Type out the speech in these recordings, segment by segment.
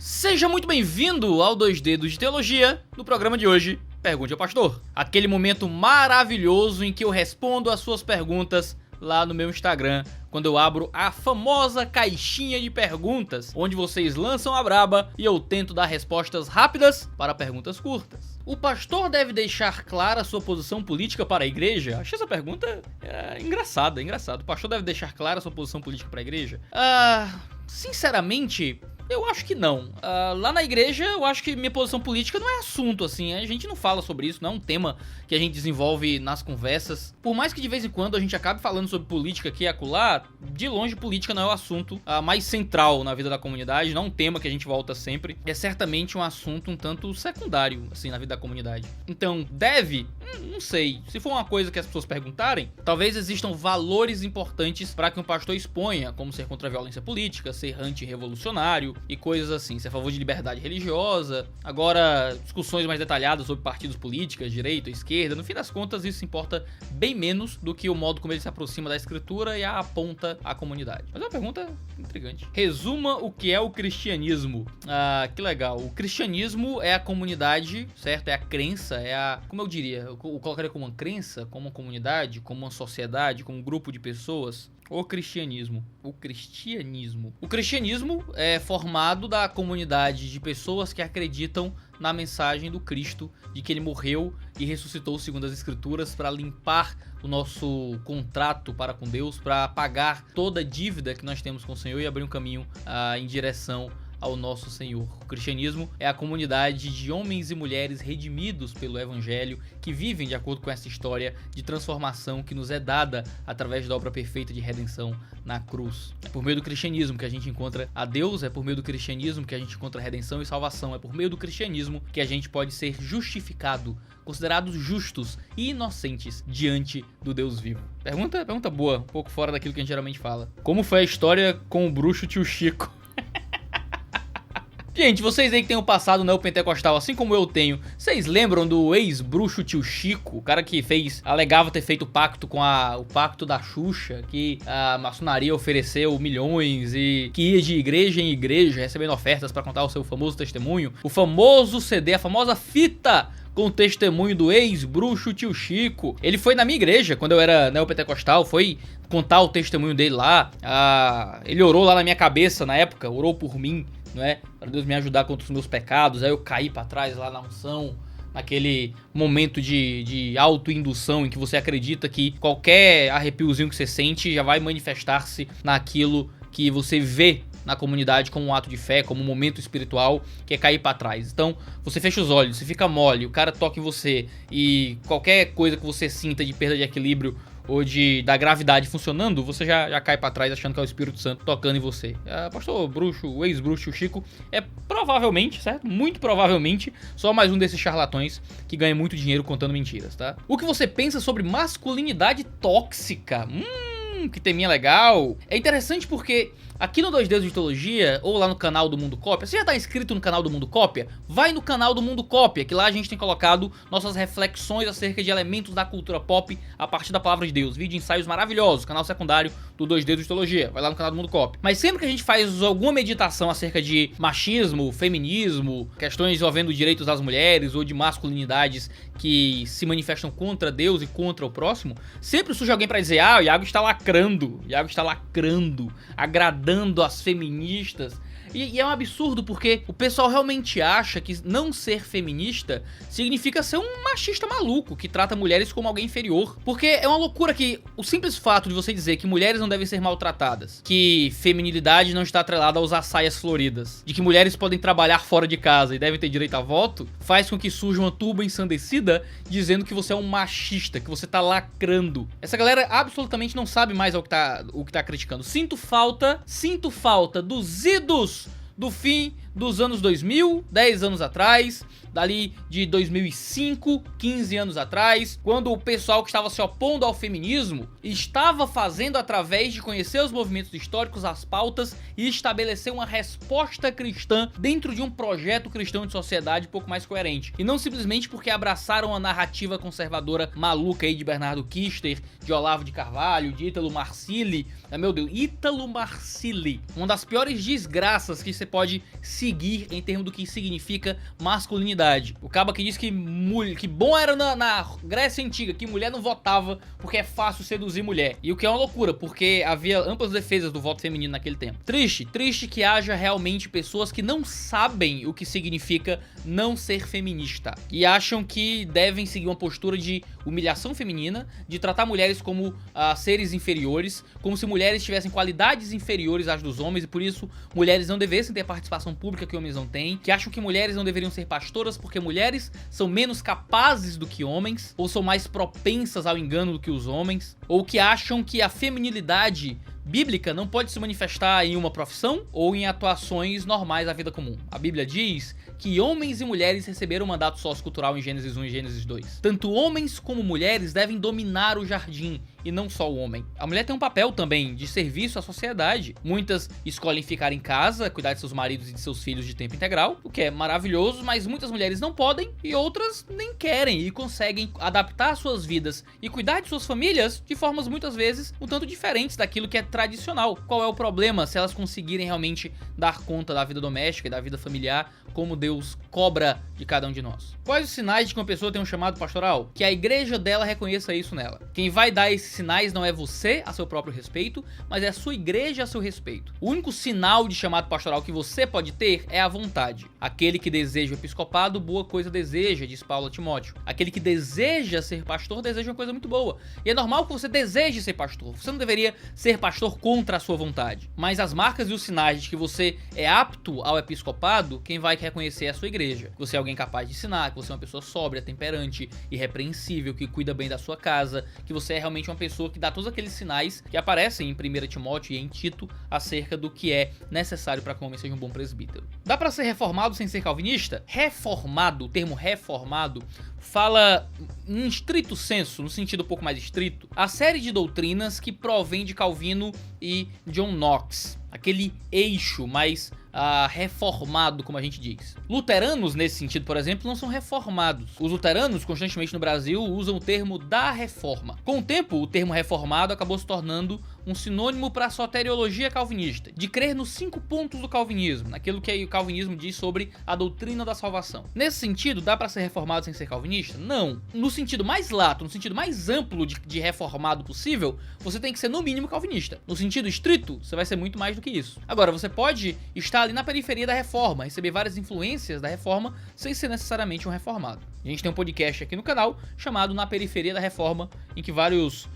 Seja muito bem-vindo ao 2 Dedos de Teologia. No programa de hoje, Pergunte ao Pastor. Aquele momento maravilhoso em que eu respondo as suas perguntas lá no meu Instagram, quando eu abro a famosa caixinha de perguntas, onde vocês lançam a braba e eu tento dar respostas rápidas para perguntas curtas. O pastor deve deixar clara sua posição política para a igreja? Achei essa pergunta engraçada. O pastor deve deixar clara sua posição política para a igreja? Sinceramente, eu acho que não. Lá na igreja, eu acho que minha posição política não é assunto, assim. A gente não fala sobre isso, não é um tema que a gente desenvolve nas conversas. Por mais que de vez em quando a gente acabe falando sobre política aqui e acolá, de longe política não é o assunto mais central na vida da comunidade, não é um tema que a gente volta sempre. É certamente um assunto um tanto secundário, assim, na vida da comunidade. Então, deve? Não sei. Se for uma coisa que as pessoas perguntarem, talvez existam valores importantes para que um pastor exponha, como ser contra a violência política, ser antirrevolucionário e coisas assim, ser a favor de liberdade religiosa. Agora, discussões mais detalhadas sobre partidos políticos, direita, esquerda, no fim das contas isso importa bem menos do que o modo como ele se aproxima da escritura e a aponta à comunidade. Mas é uma pergunta intrigante. Resuma o que é o cristianismo. Que legal. O cristianismo é a comunidade, certo? É a crença, como eu diria, eu colocaria como uma crença, como uma comunidade, como uma sociedade, como um grupo de pessoas. O cristianismo é formado da comunidade de pessoas que acreditam na mensagem do Cristo, de que ele morreu e ressuscitou segundo as escrituras para limpar o nosso contrato para com Deus, para pagar toda a dívida que nós temos com o Senhor e abrir um caminho em direção ao nosso Senhor. O cristianismo é a comunidade de homens e mulheres redimidos pelo Evangelho, que vivem de acordo com essa história de transformação que nos é dada através da obra perfeita de redenção na cruz. É por meio do cristianismo que a gente encontra a Deus, é por meio do cristianismo que a gente encontra redenção e salvação, é por meio do cristianismo que a gente pode ser justificado, considerados justos e inocentes diante do Deus vivo. Pergunta boa, um pouco fora daquilo que a gente geralmente fala. Como foi a história com o bruxo tio Chico? Gente, vocês aí que têm um passado neopentecostal, assim como eu tenho, vocês lembram do ex-bruxo tio Chico? O cara que alegava ter feito pacto com o pacto da Xuxa, que a maçonaria ofereceu milhões e que ia de igreja em igreja recebendo ofertas pra contar o seu famoso testemunho. O famoso CD, a famosa fita com o testemunho do ex-bruxo tio Chico. Ele foi na minha igreja, quando eu era neopentecostal, foi contar o testemunho dele lá. Ele orou lá na minha cabeça na época, orou por mim, não é? Para Deus me ajudar contra os meus pecados. Aí eu caí pra trás lá na unção, naquele momento de autoindução em que você acredita que qualquer arrepiozinho que você sente já vai manifestar-se naquilo que você vê na comunidade como um ato de fé, como um momento espiritual, que é cair pra trás. Então, você fecha os olhos, você fica mole, o cara toca em você e qualquer coisa que você sinta de perda de equilíbrio ou da gravidade funcionando, você já cai pra trás achando que é o Espírito Santo tocando em você. Pastor bruxo, o ex-bruxo Chico é provavelmente, certo? Muito provavelmente, só mais um desses charlatões que ganha muito dinheiro contando mentiras, tá? O que você pensa sobre masculinidade tóxica? Que teminha legal. É interessante porque aqui no 2 Dedos de Teologia, ou lá no canal do Mundo Cópia, você já tá inscrito no canal do Mundo Cópia? Vai no canal do Mundo Cópia, que lá a gente tem colocado nossas reflexões acerca de elementos da cultura pop a partir da palavra de Deus. Vídeo ensaios maravilhosos, canal secundário do 2 Dedos de Teologia. Vai lá no canal do Mundo Cópia. Mas sempre que a gente faz alguma meditação acerca de machismo, feminismo, questões envolvendo direitos das mulheres ou de masculinidades que se manifestam contra Deus e contra o próximo, sempre surge alguém pra dizer: o Iago está lacrando, agradando as feministas. E é um absurdo porque o pessoal realmente acha que não ser feminista significa ser um machista maluco que trata mulheres como alguém inferior. Porque é uma loucura que o simples fato de você dizer que mulheres não devem ser maltratadas, que feminilidade não está atrelada a usar saias floridas, de que mulheres podem trabalhar fora de casa e devem ter direito a voto, faz com que surja uma turba ensandecida dizendo que você é um machista, que você tá lacrando. Essa galera absolutamente não sabe mais o que tá criticando. Sinto falta dos idos do fim dos anos 2000, 10 anos atrás, dali de 2005, 15 anos atrás, quando o pessoal que estava se opondo ao feminismo estava fazendo, através de conhecer os movimentos históricos, as pautas e estabelecer uma resposta cristã dentro de um projeto cristão de sociedade um pouco mais coerente. E não simplesmente porque abraçaram a narrativa conservadora maluca aí de Bernardo Kister, de Olavo de Carvalho, de Ítalo Marcilli. Meu Deus, Ítalo Marcilli, uma das piores desgraças que você pode se seguir em termos do que significa masculinidade. O caba que diz que bom era na Grécia Antiga, que mulher não votava porque é fácil seduzir mulher. E o que é uma loucura, porque havia amplas defesas do voto feminino naquele tempo. Triste que haja realmente pessoas que não sabem o que significa não ser feminista e acham que devem seguir uma postura de humilhação feminina, de tratar mulheres como seres inferiores, como se mulheres tivessem qualidades inferiores às dos homens e por isso mulheres não devessem ter a participação pública que homens não têm, que acham que mulheres não deveriam ser pastoras porque mulheres são menos capazes do que homens, ou são mais propensas ao engano do que os homens, ou que acham que a feminilidade bíblica não pode se manifestar em uma profissão ou em atuações normais da vida comum. A Bíblia diz que homens e mulheres receberam um mandato sociocultural em Gênesis 1 e Gênesis 2. Tanto homens como mulheres devem dominar o jardim e não só o homem. A mulher tem um papel também de serviço à sociedade. Muitas escolhem ficar em casa, cuidar de seus maridos e de seus filhos de tempo integral, o que é maravilhoso, mas muitas mulheres não podem e outras nem querem e conseguem adaptar suas vidas e cuidar de suas famílias de formas muitas vezes um tanto diferentes daquilo que é tradicional. Qual é o problema se elas conseguirem realmente dar conta da vida doméstica e da vida familiar como Deus cobra de cada um de nós? Quais os sinais de que uma pessoa tem um chamado pastoral? Que a igreja dela reconheça isso nela. Quem vai dar esses sinais não é você a seu próprio respeito, mas é a sua igreja a seu respeito. O único sinal de chamado pastoral que você pode ter é a vontade. Aquele que deseja o episcopado, boa coisa deseja, diz Paulo a Timóteo. Aquele que deseja ser pastor, deseja uma coisa muito boa. E é normal que você deseje ser pastor. Você não deveria ser pastor contra a sua vontade. Mas as marcas e os sinais de que você é apto ao episcopado, quem vai reconhecer é a sua igreja. Que você é alguém capaz de ensinar, que você é uma pessoa sóbria, temperante, irrepreensível, que cuida bem da sua casa, que você é realmente uma pessoa que dá todos aqueles sinais que aparecem em 1 Timóteo e em Tito acerca do que é necessário para que o homem seja um bom presbítero. Dá para ser reformado sem ser calvinista? Reformado, o termo reformado, fala em estrito senso, no sentido um pouco mais estrito, a série de doutrinas que provém de Calvino e John Knox, aquele eixo mais reformado, como a gente diz. Luteranos, nesse sentido, por exemplo, não são reformados. Os luteranos, constantemente no Brasil, usam o termo da reforma. Com o tempo, o termo reformado acabou se tornando um sinônimo para a soteriologia calvinista, de crer nos 5 pontos do calvinismo, naquilo que o calvinismo diz sobre a doutrina da salvação. Nesse sentido, dá para ser reformado sem ser calvinista? Não. No sentido mais lato, no sentido mais amplo de reformado possível, você tem que ser no mínimo calvinista. No sentido estrito, você vai ser muito mais do que isso. Agora, você pode estar ali na periferia da reforma, receber várias influências da reforma, sem ser necessariamente um reformado. A gente tem um podcast aqui no canal chamado Na Periferia da Reforma, em que vários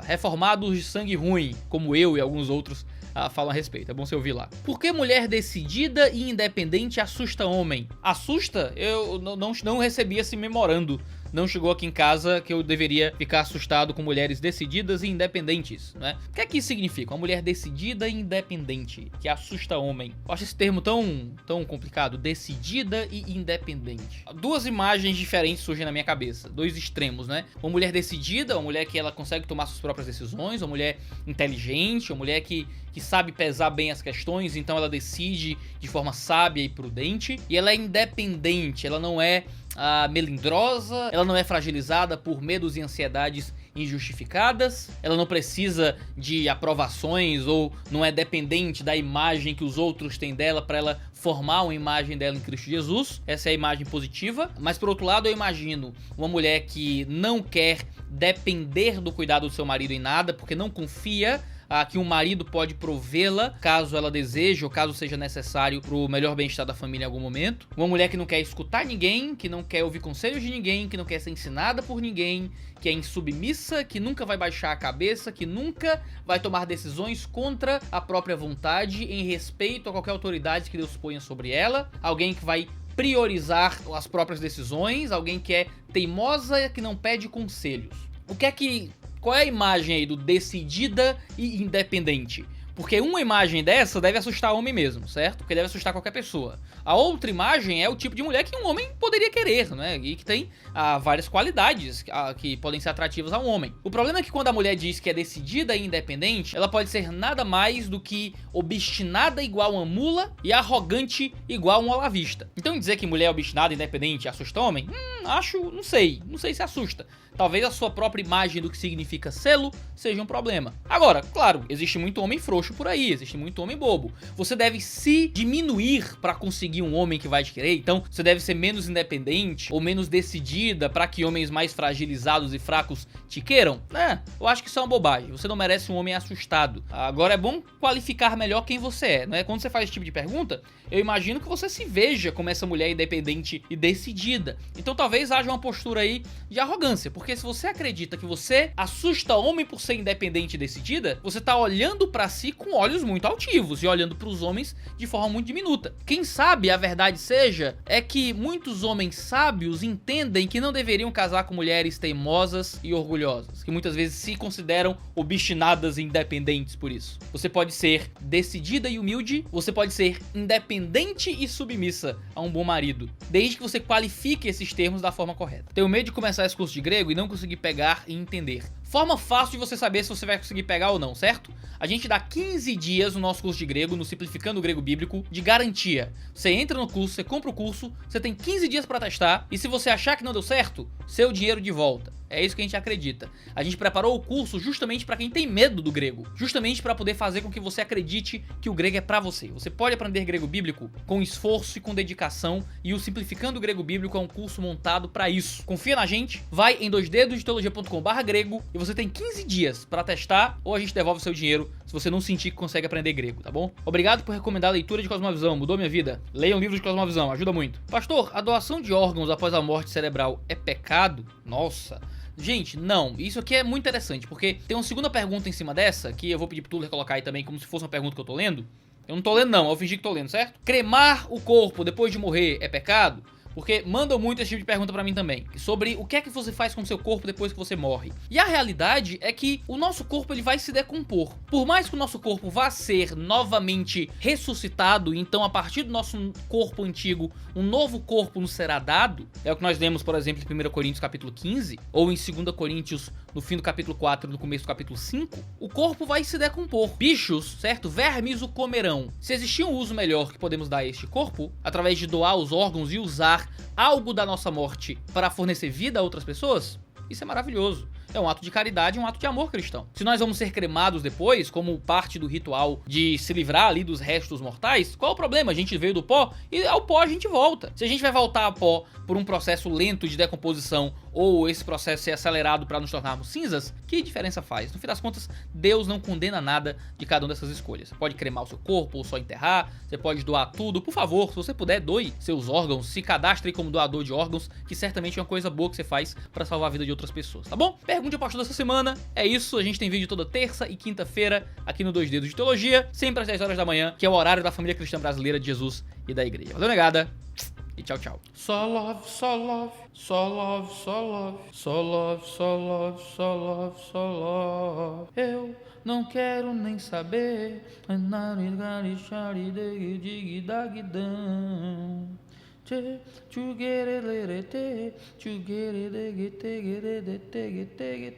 reformados de sangue ruim, como eu e alguns outros, falam a respeito. É bom você ouvir lá. Por que mulher decidida e independente assusta homem? Assusta? Eu não recebi esse memorando. Não chegou aqui em casa que eu deveria ficar assustado com mulheres decididas e independentes, né? O que é que isso significa? Uma mulher decidida e independente, que assusta homem. Eu acho esse termo tão complicado, decidida e independente. 2 imagens diferentes surgem na minha cabeça, 2 extremos, né? Uma mulher decidida, uma mulher que ela consegue tomar suas próprias decisões, uma mulher inteligente, uma mulher que sabe pesar bem as questões, então ela decide de forma sábia e prudente. E ela é independente, ela não é melindrosa, ela não é fragilizada por medos e ansiedades injustificadas, ela não precisa de aprovações ou não é dependente da imagem que os outros têm dela para ela formar uma imagem dela em Cristo Jesus. Essa é a imagem positiva. Mas por outro lado, eu imagino uma mulher que não quer depender do cuidado do seu marido em nada, porque não confia que um marido pode provê-la caso ela deseje ou caso seja necessário para o melhor bem-estar da família em algum momento. Uma mulher que não quer escutar ninguém, que não quer ouvir conselhos de ninguém, que não quer ser ensinada por ninguém, que é insubmissa, que nunca vai baixar a cabeça, que nunca vai tomar decisões contra a própria vontade em respeito a qualquer autoridade que Deus ponha sobre ela. Alguém que vai priorizar as próprias decisões, alguém que é teimosa, que não pede conselhos. Qual é a imagem aí do decidida e independente? Porque uma imagem dessa deve assustar homem mesmo, certo? Porque deve assustar qualquer pessoa. A outra imagem é o tipo de mulher que um homem poderia querer, né? E que tem várias qualidades que podem ser atrativas a um homem. O problema é que quando a mulher diz que é decidida e independente, ela pode ser nada mais do que obstinada igual uma mula e arrogante igual um olavista. Então dizer que mulher obstinada e independente assusta homem? Não sei se assusta. Talvez a sua própria imagem do que significa selo seja um problema. Agora, claro, existe muito homem frouxo frouxo por aí, existe muito homem bobo. Você deve se diminuir pra conseguir um homem que vai te querer, então você deve ser menos independente ou menos decidida pra que homens mais fragilizados e fracos te queiram? Eu acho que isso é uma bobagem, você não merece um homem assustado. Agora é bom qualificar melhor quem você é, né? Quando você faz esse tipo de pergunta, eu imagino que você se veja como essa mulher independente e decidida. Então talvez haja uma postura aí de arrogância, porque se você acredita que você assusta homem por ser independente e decidida, você tá olhando pra si com olhos muito altivos e olhando pros homens de forma muito diminuta. Quem sabe a verdade seja é que muitos homens sábios entendem que não deveriam casar com mulheres teimosas e orgulhosas, que muitas vezes se consideram obstinadas e independentes por isso. Você pode ser decidida e humilde, você pode ser independente e submissa a um bom marido, desde que você qualifique esses termos da forma correta. Tenho medo de começar esse curso de grego e não conseguir pegar e entender. Forma fácil de você saber se você vai conseguir pegar ou não, certo? A gente dá 15 dias no nosso curso de grego, no Simplificando o Grego Bíblico, de garantia. Você entra no curso, você compra o curso, você tem 15 dias pra testar, e se você achar que não deu certo, seu dinheiro de volta. É isso que a gente acredita. A gente preparou o curso justamente pra quem tem medo do grego, justamente pra poder fazer com que você acredite que o grego é pra você. Você pode aprender grego bíblico com esforço e com dedicação, e o Simplificando o Grego Bíblico é um curso montado pra isso. Confia na gente, vai em doisdedosdeteologia.com/grego e você tem 15 dias pra testar, ou a gente devolve seu dinheiro se você não sentir que consegue aprender grego, tá bom? Obrigado por recomendar a leitura de Cosmovisão, mudou minha vida. Leiam livros de Cosmovisão, ajuda muito. Pastor, a doação de órgãos após a morte cerebral é pecado? Nossa. Gente, não, isso aqui é muito interessante, porque tem uma segunda pergunta em cima dessa, que eu vou pedir pro Tuller colocar aí também, como se fosse uma pergunta que eu tô lendo. Eu não tô lendo não, eu fingi que tô lendo, certo? Cremar o corpo depois de morrer é pecado? Porque mandam muito esse tipo de pergunta pra mim também, sobre o que é que você faz com o seu corpo depois que você morre. E a realidade é que o nosso corpo ele vai se decompor. Por mais que o nosso corpo vá ser novamente ressuscitado, então a partir do nosso corpo antigo, um novo corpo nos será dado, é o que nós lemos, por exemplo, em 1 Coríntios capítulo 15, ou em 2 Coríntios no fim do capítulo 4 e no começo do capítulo 5, o corpo vai se decompor. Bichos, certo? Vermes o comerão. Se existir um uso melhor que podemos dar a este corpo, através de doar os órgãos e usar algo da nossa morte para fornecer vida a outras pessoas, isso é maravilhoso. É um ato de caridade, um ato de amor cristão. Se nós vamos ser cremados depois, como parte do ritual de se livrar ali dos restos mortais, qual é o problema? A gente veio do pó e ao pó a gente volta. Se a gente vai voltar a pó por um processo lento de decomposição ou esse processo ser acelerado para nos tornarmos cinzas, que diferença faz? No fim das contas, Deus não condena nada de cada uma dessas escolhas. Você pode cremar o seu corpo ou só enterrar, você pode doar tudo. Por favor, se você puder, doe seus órgãos, se cadastre como doador de órgãos, que certamente é uma coisa boa que você faz para salvar a vida de outras pessoas, tá bom? Pergunte ao pastor dessa semana. É isso, a gente tem vídeo toda terça e quinta-feira aqui no Dois Dedos de Teologia, sempre às 10 horas da manhã, que é o horário da família cristã brasileira de Jesus e da igreja. Valeu, negada, e tchau, tchau. Só love, só love, só love, só love, só love, só love, só love, só love. Eu não quero nem saber. To get it,